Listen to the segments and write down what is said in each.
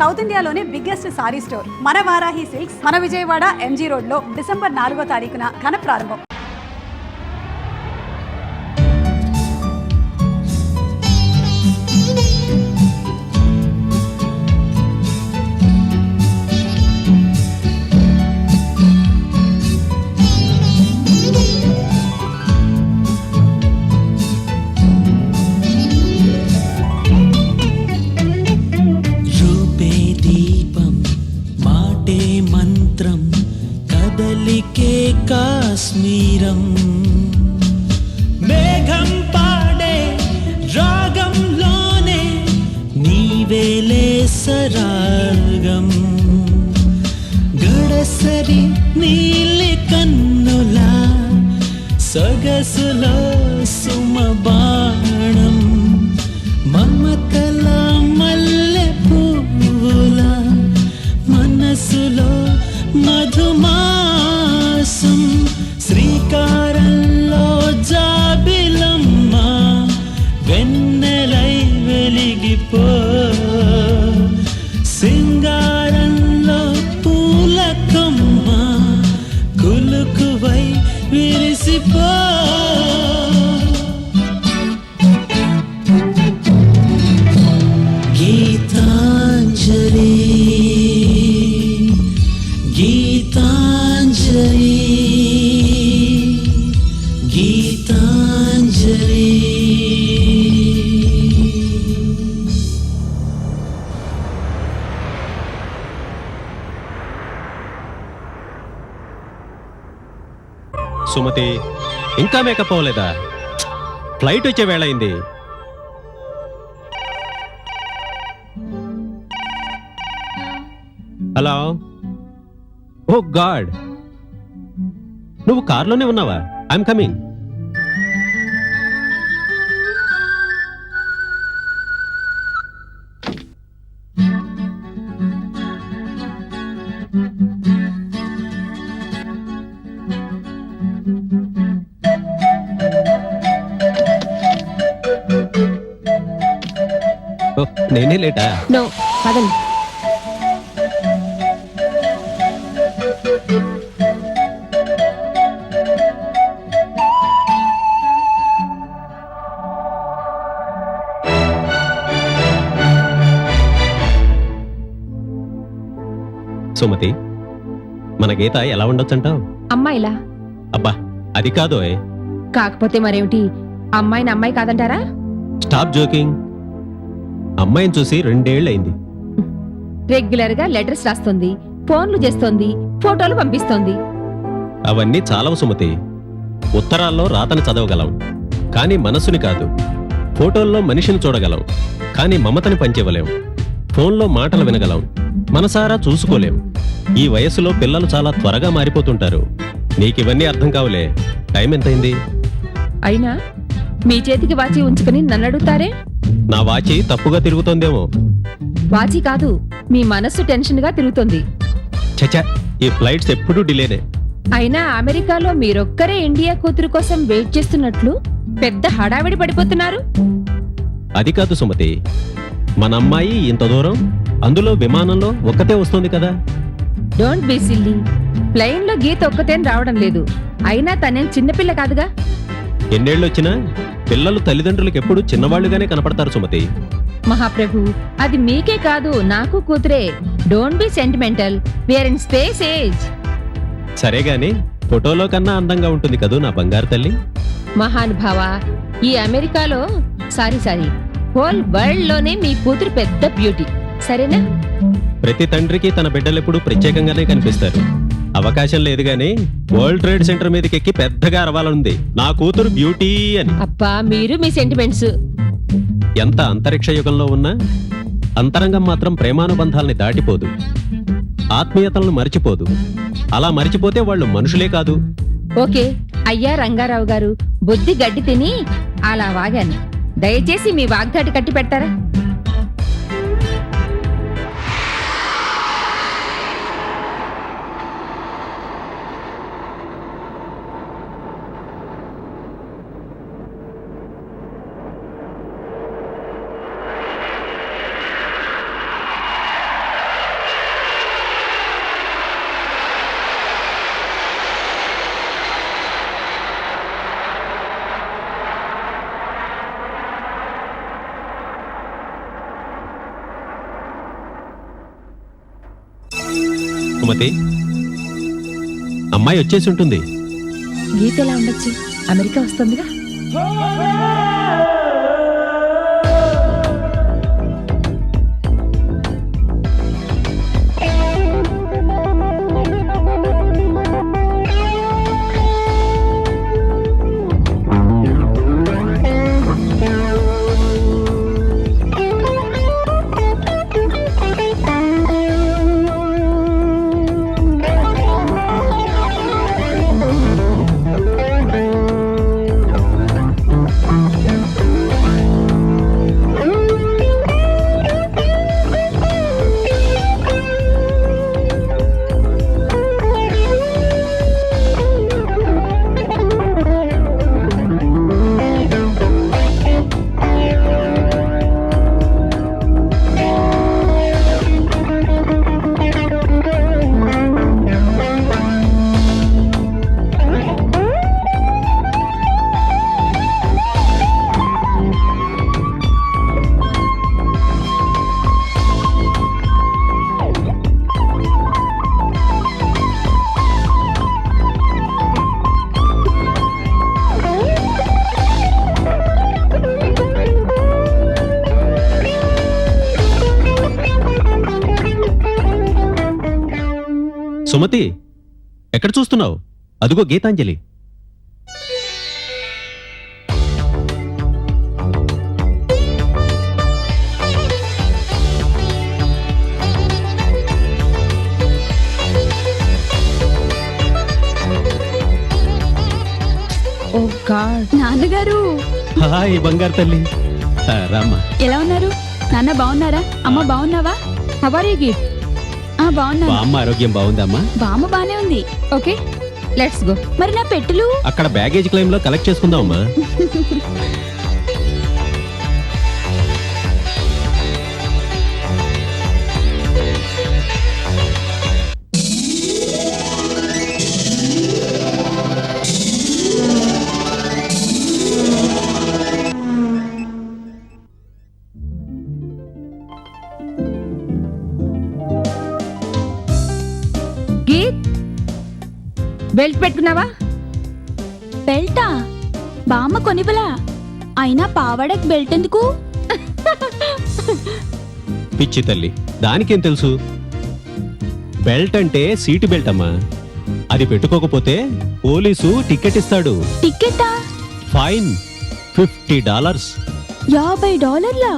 South ఇండియాలోనే biggest sorry store మన Varahi silks మన విజయవాడ ఎంజీ రోడ్ లో డిసెంబర్ 4వ తారీఖున ఘన ప్రారంభం. కాశ్మీరం మేఘం పాడే రాగంలోనే నీవేలే సరాగం గడసరి నీలి కన్నులా సొగసులో సుమబాణం మమతల మల్లె పువ్వులా మనసులో మధుమాసం శ్రీకారంలో జాబిలమ్మ వెన్నెలై వెలిగిపో సింగారంలో పూలకమ్మ కులుకువై విరిసిపో గీతాంజలి గీతాంజలి గీతాంజలి. సుమతి ఇంకా మేకప్ అవ్వలేదా? ఫ్లైట్ వచ్చే వేళ అయింది. హలో, ఓ గాడ్, నువ్వు కార్లోనే ఉన్నావా? I'm coming. నేనే లేటా? నో, పదండి. సుమతి, మన గీత ఎలా ఉండొచ్చంటావు? అమ్మాయిలా? అబ్బా, అది కాదు. కాకపోతే మరేమిటి, అమ్మాయిని అమ్మాయి కాదంటారా? Stop joking. అమ్మాయిని చూసి 2 ఏళ్ళయింది. రెగ్యులర్ గా లెటర్స్ రాస్తుంది, ఫోన్లు చేస్తోంది, ఫోటోలు పంపిస్తోంది. అవన్నీ చాలవు సుమతి. ఉత్తరాల్లో రాతను చదవగలం, కానీ మనసుని కాదు. ఫోటోల్లో మనిషిని చూడగలం, కానీ మమతని పంచివ్వలేం. ఫోన్లో మాటలు వినగలం, మనసారా చూసుకోలేం. ఈ వయసులో పిల్లలు చాలా త్వరగా మారిపోతుంటారు. నీకివన్నీ అర్థం కావులే. టైం ఎంతైంది? అయినా మీ చేతికి వాచి ఉంచుకుని నన్ను అడుగుతారే? నా వాచి తప్పుగా తిరుగుతోందేమో. వాచి కాదు, మీ మనస్సు టెన్షన్ గా తిరుగుతుంది. చచా, ఈ ఫ్లైట్స్ ఎప్పుడూ డిలేనే. అయినా అమెరికాలో మీరొక్కరే ఇండియా కూతురు కోసం వెయిట్ చేస్తున్నట్లు పెద్ద హడావిడి పడిపోతున్నారు. అది కాదు సుమతి, మన అమ్మాయి ఇంత దూరం, అందులో విమానంలో ఒక్కతే వస్తుంది కదా. Don't be silly. ప్లెయిన్ లో గీత ఒక్కతేని రావడం లేదు. అయినా తనేం చిన్నపిల్ల కాదుగా. ఎన్నేళ్ళొచ్చినా పిల్లలు తల్లిదండ్రులకు ఎప్పుడు చిన్నవాళ్లుగానే కనపడతారు సుమతి. మహాప్రభు, అది మీకే కాదు, నాకు కూతురే. Don't be sentimental. We are in space age. సరేగాని ఫోటోలో కన్నా అందంగా ఉంటుంది కదూ నా బంగారు తల్లి. మహానుభావ, ఈ అమెరికాలో సారీ హోల్ వరల్డ్ లోనే మీ కూతురు పెద్ద బ్యూటీ. సరేనా? ప్రతి తండ్రికి తన బిడ్డలెప్పుడు ప్రత్యేకంగానే కనిపిస్తారు. అవకాశం లేదు గాని వరల్డ్ ట్రేడ్ సెంటర్ మీదకి ఎక్కి పెద్దగా అరవాలనుంది నా కూతురు బ్యూటీ అని. అబ్బా, మీరు మీ సెంటిమెంట్స్. ఎంత అంతరిక్ష యుగంలో ఉన్నా అంతరంగం మాత్రం ప్రేమానుబంధాలని దాటిపోదు, ఆత్మీయతలను మరిచిపోదు. అలా మరిచిపోతే వాళ్ళు మనుషులే కాదు. ఓకే అయ్యా రంగారావు గారు, బుద్ధి గడ్డి తిని అలా వాగాను. దయచేసి మీ వాగ్దాటి కట్టి పెడతారా? సుమతి, అమ్మాయి వచ్చేసి ఉంటుంది. గీత ఎలా ఉండొచ్చు, అమెరికా వస్తుందిగా. సుమతి, ఎక్కడ చూస్తున్నావు? అదుగో గీతాంజలి. Oh god. నాన్నగారు హాయ్ బంగారు తల్లి. రామ్మా. ఎలా ఉన్నారు? నాన్న బాగున్నారా? అమ్మ బాగున్నావా? How are you Geet? బాగున్నాను. బామ్మ ఆరోగ్యం బాగుందమ్మా? బామ్మ బానే ఉంది. Okay, let's go. మరి నా పెట్టులు? అక్కడ బ్యాగేజ్ క్లెయిమ్ లో కలెక్ట్ చేసుకుందామమ్మా. గీత్, బెల్ట్ పెట్టుకున్నావా? బెల్టా? బామ్మ కొనిబలా. అయినా పావడకి బెల్ట్ ఎందుకు? పిచ్చి తల్లి, దానికేం తెలుసు? బెల్ట్ అంటే సీటు బెల్ట్ అమ్మా. అది పెట్టుకోకపోతే పోలీసు టికెట్ ఇస్తాడు. టికెటా? ఫైన్ $50. $50?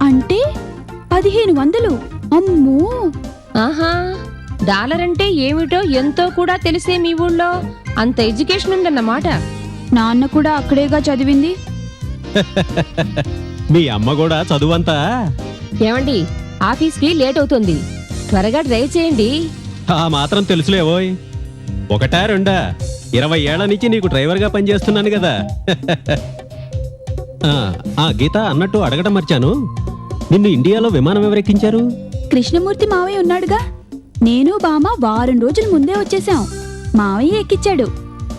అంటే 1500. అమ్మో. ఆహా, డాలర్ అంటే ఏమిటో ఎంతో కూడా తెలిసే మీ ఊళ్ళో అంత ఎడ్యుకేషన్ ఉందన్నమాట. నాన్న కూడా అక్కడేగా చదివింది. మీ అమ్మ కూడా చదువంతా. ఏమండి, ఆఫీస్కి లేట్ అవుతుంది, త్వరగా డ్రైవ్ చేయండి. ఆ మాత్రం తెలుసులేవోయ్. ఒకటా రెండా, 20 ఏళ్ల నుంచి నీకు డ్రైవర్గా పనిచేస్తున్నాను కదా. గీత, అన్నట్టు అడగడం మర్చాను, నిన్ను ఇండియాలో విమానం ఎవరెక్కించారు? కృష్ణమూర్తి మావయ్య ఉన్నాడుగా. నేను బామ్మ వారం రోజుల ముందే వచ్చేసాం. మావయ్య ఎక్కిచ్చాడు.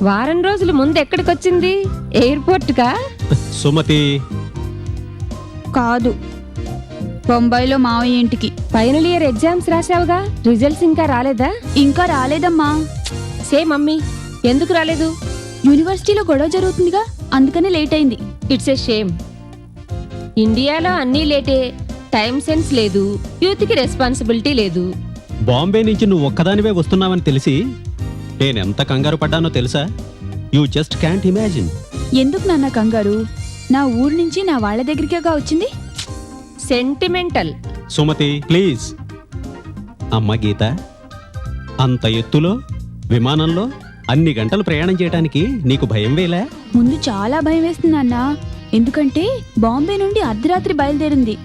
వారం రోజుల ముందు ఎక్కడికొచ్చింది? ఎయిర్పోర్ట్ కా? సుమతి. కాదు, బొంబాయిలో మావయ్య ఇంటికి. ఫైనల్ ఇయర్ ఎగ్జామ్స్ రాసావుగా, రిజల్ట్స్ ఇంకా రాలేదా? ఇంకా రాలేదమ్మా. Same mummy. ఎందుకు రాలేదు? యూనివర్సిటీలో గొడవ జరుగుతుందిగా, అందుకని లేట్ అయింది. It's a shame. ఇండియాలో అన్నీ లేటే. టైం సెన్స్ లేదు, యూత్ కి రెస్పాన్సిబిలిటీ లేదు. బాంబే నుంచి నువ్వు ఒక్కదానివే వస్తున్నావని తెలిసి నేనెంత కంగారు పడ్డానో తెలుసా? You just can't imagine. ఎందుకు నాన్న కంగారు? నా ఊరు నుంచి నా వాళ్ళ దగ్గరికేగా వచ్చింది. సెంటిమెంటల్. సుమతి ప్లీజ్. అమ్మ గీత, అంత ఎత్తులో విమానంలో అన్ని గంటలు ప్రయాణం చేయడానికి నీకు భయం వేలా? ముందు చాలా భయం వేస్తుంది నాన్న. ఎందుకంటే బాంబే నుండి అర్ధరాత్రి బయలుదేరింది.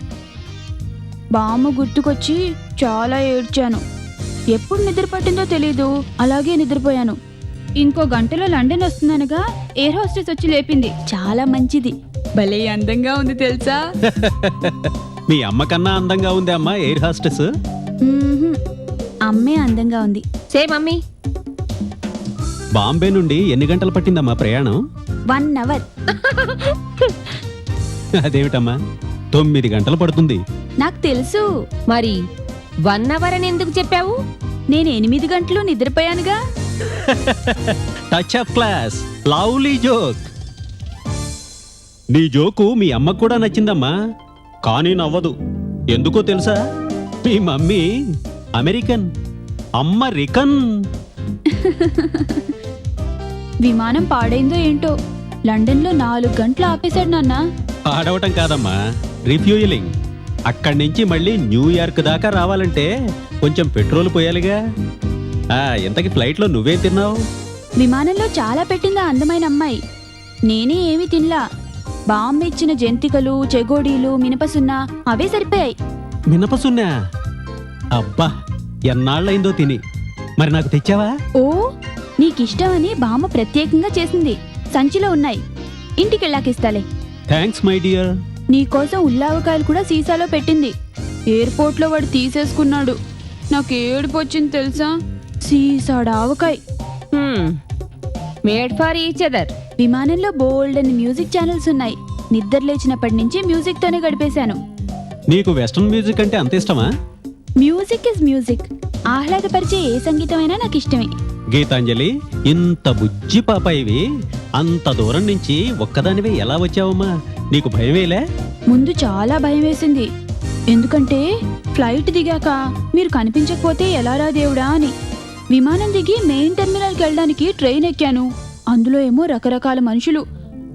బామ్మ గుర్తుకొచ్చి చాలా ఏడ్చాను. ఎప్పుడు నిద్ర పట్టిందో తెలీదు, అలాగే నిద్రపోయాను. ఇంకో గంటలో లండన్ వస్తున్నానుగా ఎయిర్ హోస్టెస్ వచ్చి లేపింది. చాలా మంచిది, భలే అందంగా ఉంది తెలుసా. మీ అమ్మ కన్నా అందంగా ఉంది అమ్మా ఎయిర్ హాస్టెస్. అమ్మే అందంగా ఉంది. Same mummy. బాంబే నుండి ఎన్ని గంటలు పట్టిందమ్మా ప్రయాణం? 1 hour. అదేమిటమ్మా, 9 గంటలు పడుతుంది. నాకు తెలుసు. మరి 1 hour అని ఎందుకు చెప్పావు? నేను 8 గంటలు నిద్రపోయానుగా. Touch of class, lovely joke. నీ జోకు మీ అమ్మకు కూడా నచ్చిందమ్మా, కానీ నవ్వదు. ఎందుకో తెలుసా? మీ మమ్మీ అమెరికన్, అమ్మ రికన్. విమానం పాడైందో ఏంటో, లండన్లో 4 గంటలు ఆపేశాడు నాన్న. పాడవటం కాదమ్మా, రిఫ్యూయలింగ్. అక్కడి నుంచి మళ్ళీ న్యూయార్క్ దాకా రావాలంటే కొంచెం పెట్రోల్ పోయాలిగా. ఇంతకీ ఫ్లైట్లో నువ్వేం తిన్నావు? విమానంలో చాలా పెట్టిందా అందమైన అమ్మాయి. నేనే ఏమీ తినలా. బామ్మ ఇచ్చిన జంతికలు, చెగోడీలు, మినపసున్న అవే సరిపోయాయి. మినపసున్నా? అబ్బా, ఎన్నాళ్ళైందో తిని. మరి నాకు తెచ్చావా? ఓ, నీకిష్టమని బామ్మ ప్రత్యేకంగా చేసింది. సంచిలో ఉన్నాయి, ఇంటికెళ్ళాకిస్తాలే. Thanks my dear. నీకోసం ఉల్లావకాయలు కూడా సీసాలో పెట్టింది. ఎయిర్పోర్ట్లో వాడు తీసేసుకున్నాడు. నాకు ఏడుపు వచ్చింది తెలుసా? సీసాడు ఆవకాయ. Made for each other. విమానంలో బోల్డ్ అని మ్యూజిక్ ఛానల్స్ ఉన్నాయి. నిద్ర లేచినప్పటి నుంచి మ్యూజిక్ తోనే గడిపేశాను. నీకు వెస్ట్రన్ మ్యూజిక్ అంటే అంత ఇష్టమా? Music is music. ఆహ్లాదపరిచే ఏ సంగీతమైనా నాకు ఇష్టమే. గీతాంజలి, ఇంత బుజ్జి పాపాయివి అంత దూరం నుంచి ఒక్కదానివే ఎలా వచ్చావమ్మా? నీకు భయమేలే? ముందు చాలా భయం వేసింది. ఎందుకంటే ఫ్లైట్ దిగాక మీరు కనిపించకపోతే ఎలారా దేవుడా అని. విమానం దిగి మెయిన్ టెర్మినల్కి వెళ్ళడానికి ట్రైన్ ఎక్కాను. అందులో ఏమో రకరకాల మనుషులు.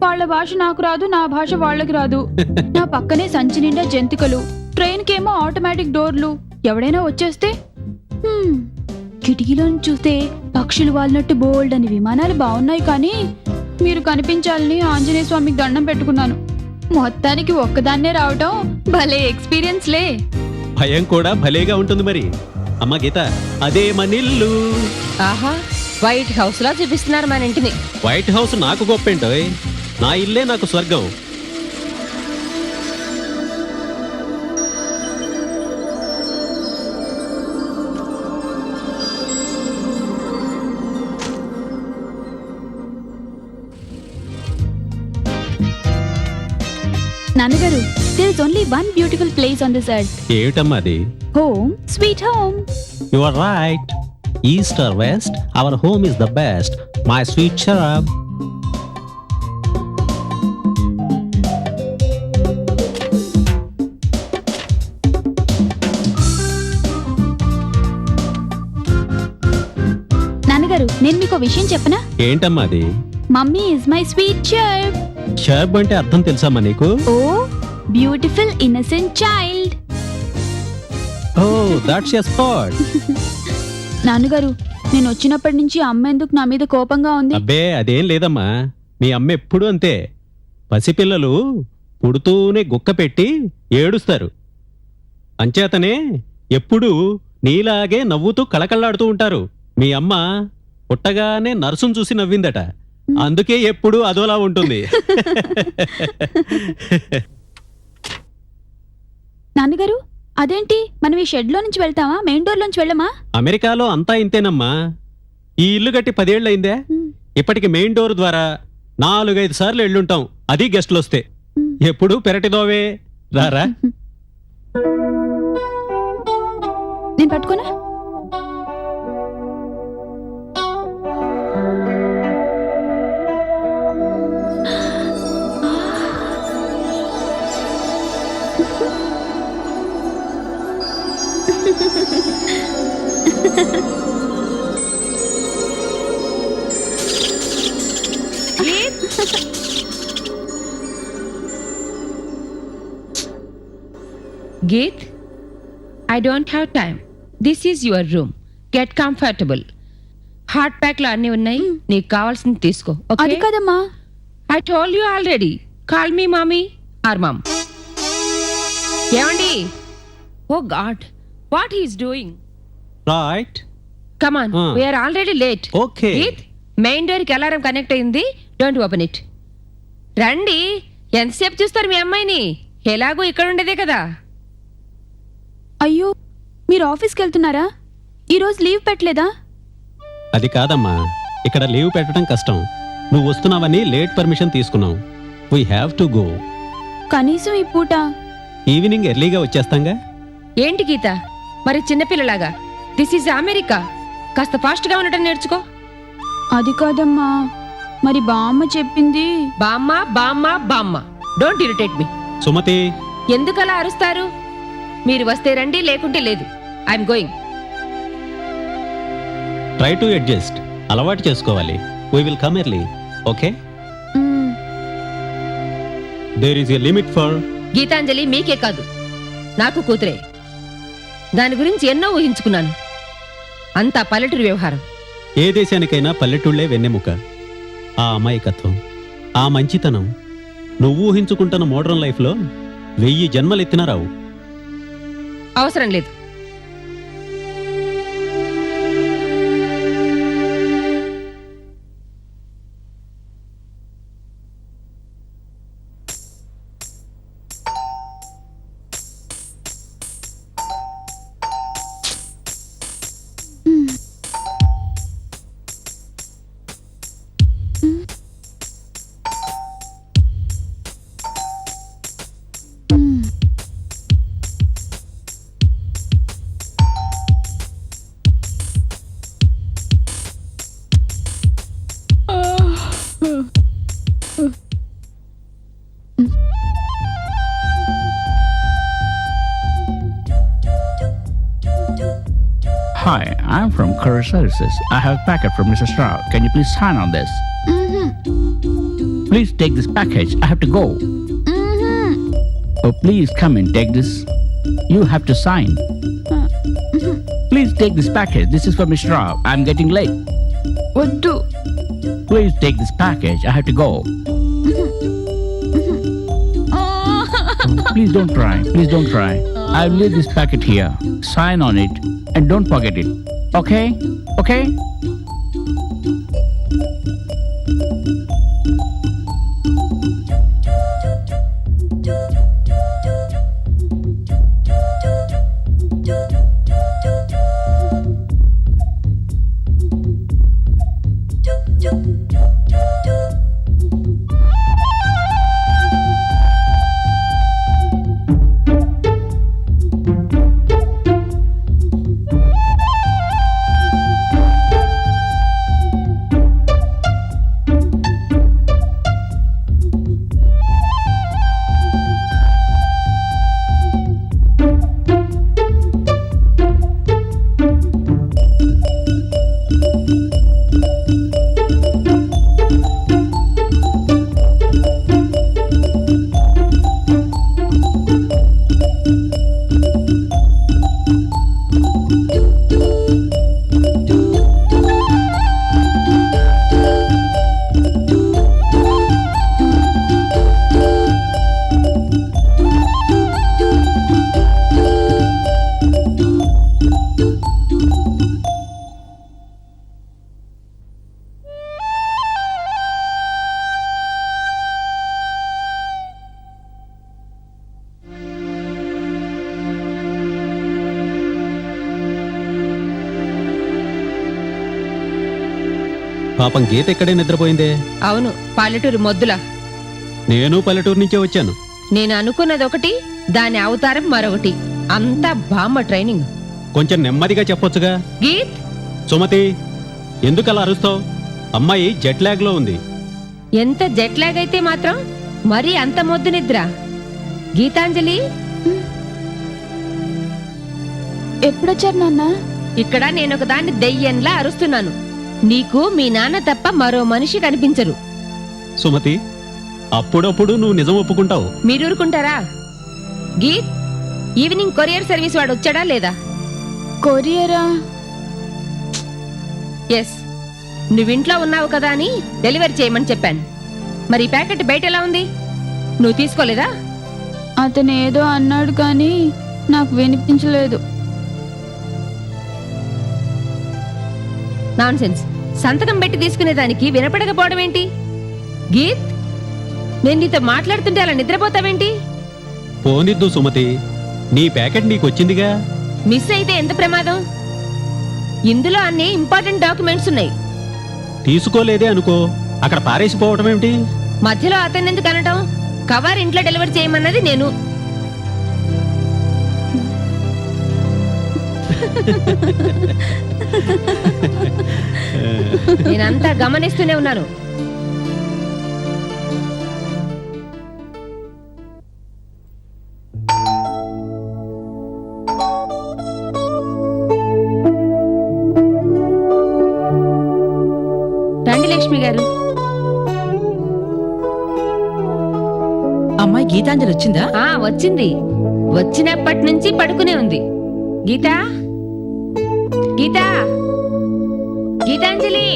వాళ్ళ భాష నాకు రాదు, నా భాష వాళ్ళకి రాదు. నా పక్కనే సంచి నిండా జంతికలు. ట్రైన్కేమో ఆటోమేటిక్ డోర్లు. ఎవడైనా వచ్చేస్తే కిటికీలో చూస్తే పక్షులు వాలినట్టు బోల్డ్ అని విమానాలు బాగున్నాయి, కానీ మీరు కనిపించాలని ఆంజనేయ స్వామికి దండం పెట్టుకున్నాను. మొత్తానికి ఒక్కదాన్నే రావటం భలే ఎక్స్పీరియన్స్ లే. భయం కూడా భలేగా ఉంటుంది మరి. అమ్మ గీత, అదే మనిల్లు. ఆహా, వైట్ హౌస్ లా చూపిస్తున్నారు మన ఇంటిని. వైట్ హౌస్ నాకు గొప్పేంటోయ్, నా ఇల్లే నాకు స్వర్గం. నాన్నగారు, there is only one beautiful place on this earth. ఏమిటమ్మా అది? Home, sweet home. You are right. East or west, our home is the best, my sweet షరాబ్. నాన్నగారు, నేను మీకు విషయం చెప్పనా? ఏంటమ్మా అది? Mummy is my sweet child. షర్బ్ అంటే అర్థం తెలుసామ్మా నీకు? Oh, beautiful innocent child. Oh, that's a spot. నాన్నగారు, నేను వచ్చినప్పటి నుంచి అమ్మ ఎందుకు నా మీద కోపంగా ఉంది? అబ్బే, అదేం లేదమ్మా. మీ అమ్మ ఎప్పుడు అంతే. పసిపిల్లలు పుడుతూనే గుక్క పెట్టి ఏడుస్తారు. అంచేతనే ఎప్పుడూ నీలాగే నవ్వుతూ కళకళలాడుతూ ఉంటారు. మీ అమ్మ పుట్టగానే నర్సును చూసి నవ్విందట, అందుకే ఎప్పుడు అదోలా ఉంటుంది. నాన్నగారు, అదేంటి, మనం ఈ షెడ్ లో నుంచి వెళ్తామా, మెయిన్ డోర్ నుంచి వెళ్ళమా? అమెరికాలో అంతా ఇంతేనమ్మా. ఈ ఇల్లు కట్టి 10 ఏళ్ళయిందే. ఇప్పటికి మెయిన్ డోర్ ద్వారా 4-5 సార్లు ఎళ్ళుంటాం, అది గెస్టులు వస్తే. ఎప్పుడు పెరటిదోవే. రారా. నేను పట్టుకోనా? Geet, I don't have time. This is your room. Get comfortable. Hot pack లో అన్ని ఉన్నాయి, నీకు కావాల్సింది తీసుకో. అది కదమ్మా. I told you already. Call me mommy or mom. ఏమండి? Oh God, what he is doing? Right. Come on, we are already late. Okay. Geet, main door కి అలారం కనెక్ట్ అయింది. Don't open it. రండి, ఎంతసేపు చూస్తారు మీ అమ్మాయిని? ఎలాగో ఇక్కడ ఉండేదే కదా. అయ్యో, మీరు ఆఫీస్కి వెళ్తున్నారా? ఈరోజు లీవ్ పెట్టలేదా? అది కాదమ్మా, ఇక్కడ లీవ్ పెట్టడం కష్టం. నువ్వు వస్తున్నావని లేట్ పర్మిషన్ తీసుకున్నావు. We have to go. కనీసం ఈ పూట ఈవినింగ్ ఎర్లీగా వచ్చేస్తాంగా. ఏంటి గీత, మరి చిన్నపిల్లలాగా దిస్ ఈజ్ అమెరికా. కాస్త ఫాస్ట్ గా ఉండటం నేర్చుకో. అది కాదమ్మా, మరి బామ్మ చెప్పింది. బామ్మ బామ్మ బామ్మ. Don't irritate me. సుమతి, ఎందుకలా అరుస్తారు? మీరు వస్తే రండి, లేకుంటే లేదు. I'm going. Try to adjust. అలవాటు చేసుకోవాలి. We will come early. Okay? Hmm, there is a limit for. Geetanjali మీకే కాదు, నాకు కూతురే. దాని గురించి ఎన్నో ఊహించుకున్నాను. అంతా పల్లెటూరు వ్యవహారం. ఏ దేశానికైనా పల్లెటూళ్లే వెన్నెముక. ఆ అమాయకత్వం, ఆ మంచితనం నువ్వు ఊహించుకుంటున్న మోడర్న్ లైఫ్లో 1000 జన్మలెత్తినా రావు. అవసరం లేదు. Hi, I'm from Courier Services. I have a packet from Mrs. Rao. Can you please sign on this? Please take this package. I have to go. Oh, please come and take this. You have to sign. Please take this package. This is for Mr. Rao. I'm getting late. వద్దు. Please take this package. I have to go. Please don't try. Please don't try. I'll leave this packet here. Sign on it and don't forget it. Okay? Okay? పాపం గీత ఎక్కడే నిద్రపోయిందే. అవును, పల్లెటూరు మొద్దులా. నేను పల్లెటూరు నుంచే వచ్చాను. నేను అనుకున్నది ఒకటి, దాని అవతారం మరొకటి. అంతా బామ్మ ట్రైనింగ్. కొంచెం నెమ్మదిగా చెప్పొచ్చుగా. గీత్, సుమతి, ఎందుకలా అరుస్తావు? అమ్మాయి జెట్ లాగ్ లో ఉంది. ఎంత జెట్ లాగ్ అయితే మాత్రం మరీ అంత మొద్దు నిద్ర. గీతాంజలి, ఎప్పుడొచ్చారు నాన్న? ఇక్కడ నేనొక దాన్ని దెయ్యంలా అరుస్తున్నాను. నీకు మీ నాన్న తప్ప మరో మనిషి కనిపించరు. సుమతి, అప్పుడప్పుడు నువ్వు నిజం ఒప్పుకుంటావు. మీరు ఊరుకుంటారా? గీత్, ఈవినింగ్ కొరియర్ సర్వీస్ వాడు వచ్చాడా లేదా? కొరియరా? ఎస్, నువ్వింట్లో ఉన్నావు కదా అని డెలివరీ చేయమని చెప్పాను. మరి ఈ ప్యాకెట్ బయట ఎలా ఉంది? నువ్వు తీసుకోలేదా? అతను ఏదో అన్నాడు కానీ నాకు వినిపించలేదు. నాన్సెన్స్. సంతకం పెట్టి తీసుకునేదానికి వినపడకపోవడం ఏంటి? గీత్, నేను నీతో మాట్లాడుతుంటే అలా నిద్రపోతావేంటి? పోనిద్దు సుమతి, నీ ప్యాకెట్ నీకొచ్చిందిగా. మిస్ అయితే ఎంత ప్రమాదం? ఇందులో అన్ని ఇంపార్టెంట్ డాక్యుమెంట్స్ ఉన్నాయి. తీసుకోలేదే అనుకో, అక్కడ పారేసిపోవటం ఏమిటి? మధ్యలో అతన్ని ఎందుకు అనటం? కవర్ ఇంట్లో డెలివరీ చేయమన్నది నేను. నేనంతా గమనిస్తూనే ఉన్నాను. రండి లక్ష్మి గారు. అమ్మాయి గీతాంజలి వచ్చిందా? వచ్చింది. వచ్చినప్పటి నుంచి పడుకునే ఉంది. గీతా, గీతా, గీతాంజలి.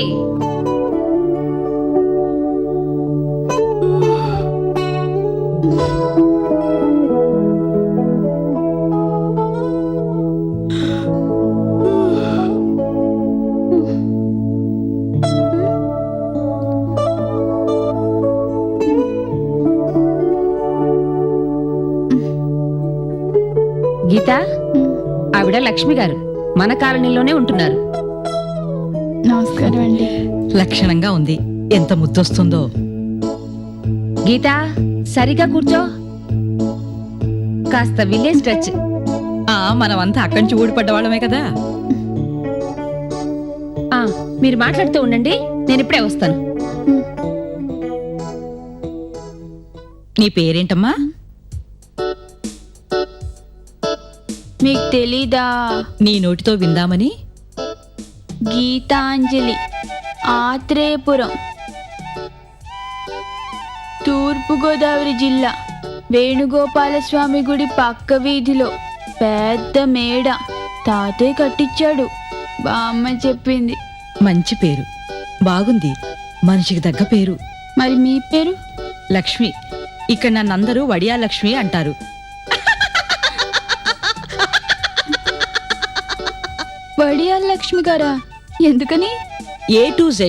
గీతా, ఆవిడ లక్ష్మి గారు మన కాలనీలోనే ఉంటున్నారు. నమస్కారం అండి. లక్షణంగా ఉంది. ఎంత ముద్దొస్తుందో. గీతా, సరిగా కూర్చో. కాస్త విలేజ్ టచ్. మనమంతా అక్కడి నుంచి ఊడిపడ్డవాళ్ళమే కదా. మీరు మాట్లాడుతూ ఉండండి, నేను ఇప్పుడే వస్తాను. నీ పేరేంటమ్మా? మీకు తెలీదా? నీ నోటితో విందామని. గీతాంజలి, ఆత్రేయపురం, తూర్పుగోదావరి జిల్లా, వేణుగోపాలస్వామి గుడి పక్క వీధిలో పెద్ద మేడ తాతయ్య కట్టించాడు. బామ్మ చెప్పింది. మంచి పేరు, బాగుంది. మనిషికి తగ్గ పేరు. మరి మీ పేరు? లక్ష్మి. ఇక్కడ నన్నందరూ వడియా లక్ష్మి అంటారు. వడియాల లక్ష్మి గారా? ఎందుకని? A to Z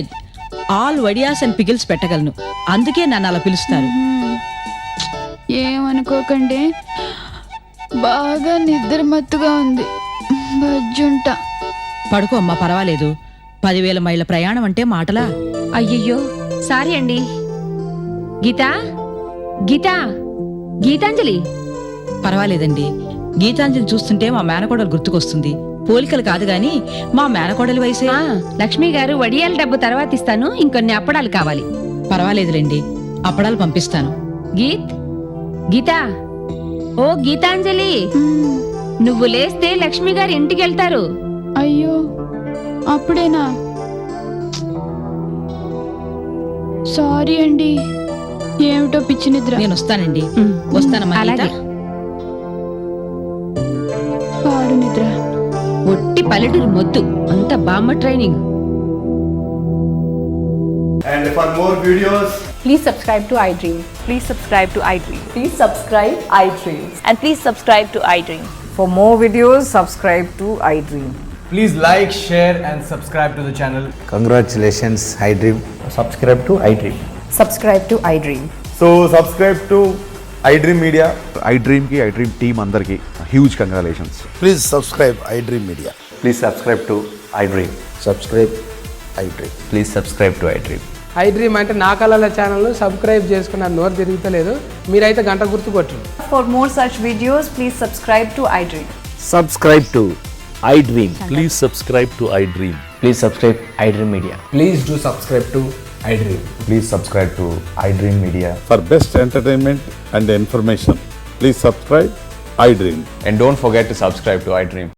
ఆల్ వడియాస్ అండ్ పిగిల్స్ పెట్టగలను, అందుకే నన్ను అలా పిలుస్తారు. ఏమనుకోకండి, బాగా నిద్ర మత్తుగా ఉంది. బజ్జుంటా. పడుకో అమ్మా, పర్వాలేదు. 10,000 మైళ్ళ ప్రయాణం అంటే మాటలా? అయ్యయ్యో, సారీ అండి. గీతా, గీతా, గీతాంజలి. పర్వాలేదండి. గీతాంజలి చూస్తుంటే మా మేనకోడలు గుర్తుకొస్తుంది. పోలికలు కాదు గాని మా మేనకోడలి వయసే. లక్ష్మి గారు వడియాల డబ్బు తర్వాత ఇస్తాను, ఇంకొన్ని అప్పడాలు కావాలి. పర్వాలేదులేండి, అప్పడాలు పంపిస్తాను. గీతా, ఓ గీతాంజలి, నువ్వు లేస్తే లక్ష్మి గారు ఇంటికి వెళ్తారు. అయ్యో, అప్పుడేనా? సారీ అండి. ఏమిటో పిచ్చి నిద్ర. నేను వస్తానండి. వస్తానమ్మా. అలాగే. పాడు నిద్ర. ఒట్టి పల్లెటూరు మొద్దు, అంత బామ్మ training. And for more videos, Please subscribe to iDream. Please subscribe to iDream. Please subscribe iDream. And please subscribe to iDream. For more videos, subscribe to iDream. please like, share and subscribe to the channel. Congratulations, iDream. Subscribe to iDream. Subscribe to iDream. So subscribe to iDream Media. iDream ki iDream team andarki huge congratulations. Please subscribe iDream Media. Please subscribe to iDream. Subscribe iDream. Please subscribe to iDream. iDream అంటే నా కళల ఛానల్ను subscribe చేసుకున్న నోరు తిరుగుతలేదు. మీరైతే గంట గుర్తు కొట్టండి. For more such videos, please subscribe to iDream. Subscribe to iDream. Please subscribe to iDream. Please subscribe iDream Media. Please do subscribe to iDream. Please subscribe to iDream Media. For best entertainment and information, please subscribe iDream. And don't forget to subscribe to iDream.